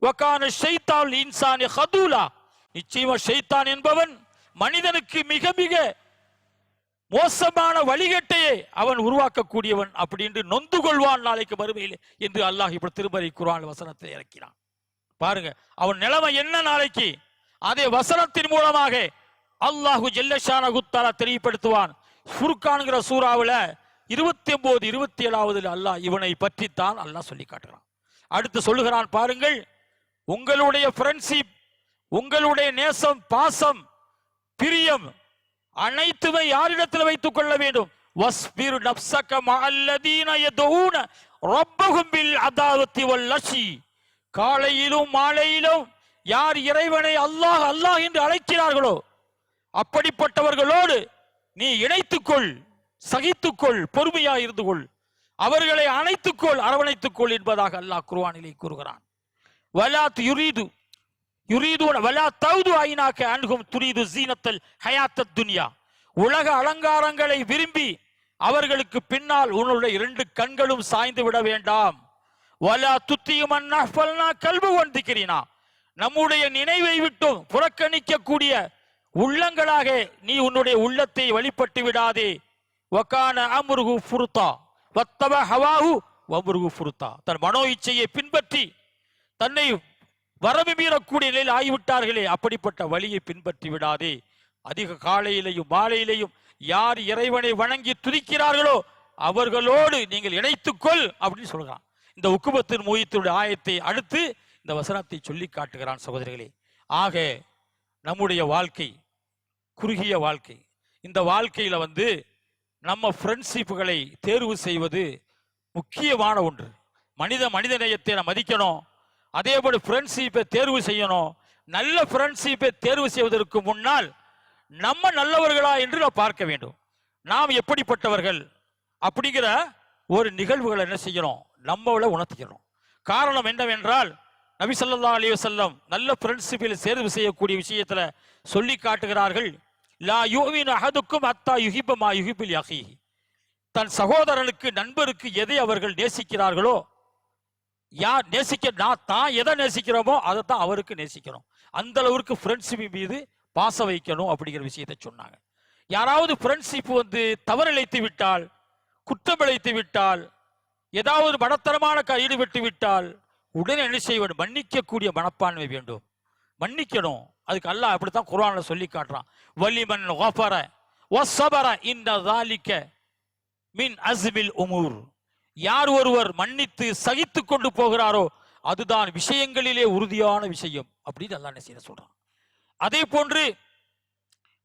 வகான ஷைத்தானுல் இன்சானி ஹதூலா, நிச்சயமா ஷைத்தான் என்பவன் மனிதனுக்கு மிக மிக மோசமான வழிகட்டையே அவன் உருவாக்கக்கூடியவன் அப்படின்னு நொந்து கொள்வான் நாளைக்கு மறுமையிலே என்று அல்லாஹ் இப்படி திருமறை குர்ஆன் வசனத்தை இறக்கினான். பாருங்க அவன் நிலைமை என்ன நாளைக்கு. அதே வசனத்தின் மூலமாக அல்லாஹு ஜல்லஷானஹு தஆலா தெரியப்படுத்துவான். ஃபுர்கான்ங்கிற சூறாவுல 29-27 அல்லாஹ் இவனை பற்றித்தான் அல்லாஹ் சொல்லி காட்டுகிறான். அடுத்து சொல்லுகிறான் பாருங்கள், உங்களுடைய ஃப்ரெண்ட்ஷிப், உங்களுடைய நேசம், பாசம், பிரியம் அனைத்துமே யாரிடத்தில் வைத்துக் கொள்ள வேண்டும். வஸ்பிர் நஃப்ஸக மஅல்லதீன யதுஊன ரப்பஹும் பில் அதாவத்தி வல் லஷி, காலையிலும் மாலையிலும் யார் இறைவனை அல்லாஹ் அல்லாஹ் என்று அழைக்கிறார்களோ அப்படிப்பட்டவர்களோடு நீ இணைத்துக்கொள், சகித்துக்கொள், பொறுமையா இருந்து கொள், அவர்களை அணைத்துக்கொள், அரவணைத்துக்கொள் என்பதாக அல்லாஹ் குர்ஆனிலே கூறுகிறான். வலா யுரீது யுரீதுன வலா தௌது ஐனாக அன்ஹும் துரீது ஜீனத்தல் ஹயாத்தத் துன்யா, உலக அலங்காரங்களை விரும்பி அவர்களுக்கு பின்னால் உன்னுடைய 2 கண்களும் சாய்ந்து விட வேண்டாம். வலா துத்தியுமன் நஃபல்னா கல்புவன் திக்ரினா, நம்முடைய நினைவை விட்டும் புறக்கணிக்கக்கூடிய உள்ளங்களாக நீ உன்னுடைய உள்ளத்தை வழிபட்டு விடாதே. வகான அம்ருஹு ஃபுர்தா வத்தப ஹவாஹு வம்ருஹு ஃபுர்தா, தன் மனோ இச்சையை பின்பற்றி தன்னை வரம்பு மீறக்கூடிய நிலையில் ஆகிவிட்டார்களே, அப்படிப்பட்ட வழியை பின்பற்றி விடாதே. அதிக காலையிலையும் மாலையிலையும் யார் இறைவனை வணங்கி துதிக்கிறார்களோ அவர்களோடு நீங்கள் இணைத்துக்கொள் அப்படின்னு சொல்கிறான். இந்த உக்குபத்தின் முயத்தினுடைய ஆயத்தை அடுத்து இந்த வசனத்தை சொல்லி காட்டுகிறான். சகோதரிகளே, ஆக நம்முடைய வாழ்க்கை குறுகிய வாழ்க்கை. இந்த வாழ்க்கையில நம்ம ஃப்ரெண்ட்ஷிப்புகளை தேர்வு செய்வது முக்கியமான ஒன்று. மனித நேயத்தை நாம் மதிக்கணும். அதே போல ஃப்ரெண்ட்ஷிப்பை தேர்வு செய்யணும். நல்ல ஃப்ரெண்ட்ஷிப்பை தேர்வு செய்வதற்கு முன்னால் நம்ம நல்லவர்களா என்று நாம் பார்க்க வேண்டும். நாம் எப்படிப்பட்டவர்கள் அப்படிங்கிற ஒரு நிகழ்வுகளை என்ன செய்யணும், நம்மள உணர்த்திக்கணும். காரணம் என்னவென்றால் நபி ஸல்லல்லாஹு அலைஹி வஸல்லம் நல்ல ஃப்ரெண்ட்ஷிப்பில் தேர்வு செய்யக்கூடிய விஷயத்துல சொல்லி காட்டுகிறார்கள். லா யுமினு அஹதுக்கும் அத்தா யுஹிப்ப மா யுஹிப்புல் அஹீஹி, தன் சகோதரனுக்கு நண்பருக்கு எதை அவர்கள் நேசிக்கிறார்களோ, யார் தான் எதை நேசிக்கிறோமோ அதை தான் அவருக்கு நேசிக்கணும். அந்த அளவுக்கு ஃப்ரெண்ட்ஷிப் மீது பாசம் வைக்கணும் அப்படிங்கிற விஷயத்தை சொன்னாங்க. யாராவது ஃப்ரெண்ட்ஷிப் தவறிழைத்து விட்டால், குற்றம் இழைத்து விட்டால், ஏதாவது மனத்தரமான ஈடுபட்டு விட்டால் உடனே என்ன செய்ய வேண்டும், மன்னிக்கக்கூடிய மனப்பான்மை வேண்டும், மன்னிக்கணும். அதுக்கு அல்லாஹ் அப்படித்தான் குர்ஆன்ல சொல்லி காட்டுறான். வலிமன் கஃபர வஸபர இன்ன ஸாலிக மின் அஸ்மில் உமூர், யார் ஒருவர் மன்னித்து சகித்து கொண்டு போகிறாரோ அதுதான் விஷயங்களிலே உறுதியான விஷயம் அப்படின்னு அல்லாஹ் என்ன செய்ய சொல்றான். அதே போன்று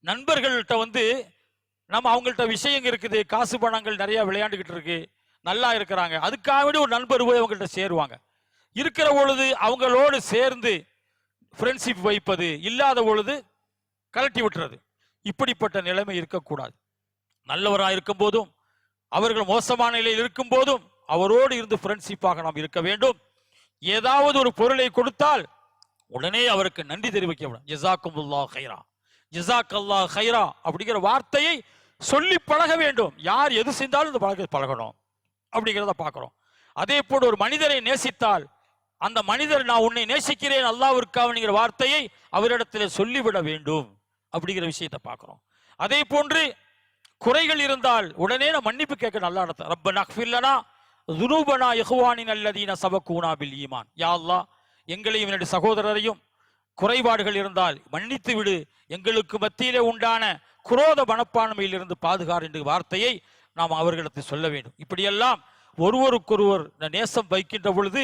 நண்பர்கள்ட்ட வந்து நம்ம அவங்கள்ட்ட விஷயம் இருக்குது, காசு பணங்கள் நிறைய விளையாண்டுகிட்டு இருக்கு, நல்லா இருக்கிறாங்க, அதுக்காக ஒரு நண்பர் போய் அவங்கள்ட்ட சேருவாங்க. இருக்கிற பொழுது அவங்களோடு சேர்ந்து ஃப்ரெண்ட்ஷிப் வைப்பது, இல்லாத பொழுது கலட்டி விட்டுறது. இப்படிப்பட்ட நிலைமை இருக்கக்கூடாது. நல்லவராக இருக்கும் போதும் அவர்கள் மோசமான நிலையில் இருக்கும் போதும் அவரோடு இருந்து ஃப்ரெண்ட்ஷிப்பாக நாம் இருக்க வேண்டும். ஏதாவது ஒரு பொருளை கொடுத்தால் உடனே அவருக்கு நன்றி தெரிவிக்க வேண்டும். ஜஸாக்குமுல்லாஹ் கைரா, ஜஸாக்கல்லாஹ் கைரா அப்படிங்கிற வார்த்தையை சொல்லி பழக வேண்டும். யார் எது செஞ்சாலும் இந்த பழகணும் அப்படிங்கிறத பார்க்கிறோம். அதே போல் ஒரு மனிதரை நேசித்தால் அந்த மனிதர் நான் உன்னை நேசிக்கிறேன் அல்லாஹ்விற்காக வார்த்தையை அவரிடத்தில் சொல்லிவிட வேண்டும் அப்படிங்கிற விஷயத்தை பார்க்கிறோம். அதே போன்று குறைகள் இருந்தால் உடனே நான் மன்னிப்பு கேட்க நல்லா நடத்த. ரப்பனா அக்ஃபிர் லனா ذுனூபனா இஹ்வானின் அல்லதீன சபகூனா பில் ஈமான். யா அல்லாஹ், எங்களையும் என்னுடைய சகோதரரையும் குறைபாடுகள் இருந்தால் மன்னித்து விடு, எங்களுக்கு மத்தியிலே உண்டான குரோத மனப்பான்மையிலிருந்து பாதுகார் என்ற வார்த்தையை நாம் அவர்களிடத்தில் சொல்ல வேண்டும். இப்படியெல்லாம் ஒருவருக்கொருவர் நேசம் வைக்கின்ற பொழுது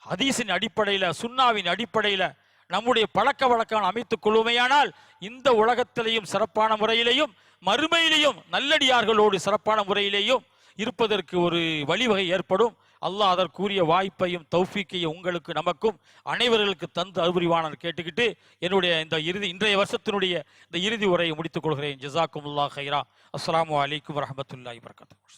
ஹதீஸின் அடிப்படையில், சுன்னாவின் அடிப்படையில் நம்முடைய பழக்க வழக்கம் அமைத்துக் கொள்ளுமையானால் இந்த உலகத்திலேயும் சிறப்பான முறையிலேயும் மறுமையிலேயும் நல்லடியார்களோடு சிறப்பான முறையிலேயும் இருப்பதற்கு ஒரு வழிவகை ஏற்படும். அல்லாஹ் அதற்குரிய வாய்ப்பையும் தௌஃபீக்கையும் உங்களுக்கு நமக்கும் அனைவர்களுக்கு தந்து அறிவுரிவான கேட்டுக்கிட்டு என்னுடைய இன்றைய வருஷத்தினுடைய இந்த இறுதி உரையை முடித்துக் கொள்கிறேன். ஜஸாக்குமுல்லாஹ் கைரா. அஸ்ஸலாமு அலைக்கும் வரஹ்மத்துல்லாஹி வபரகாத்துஹு.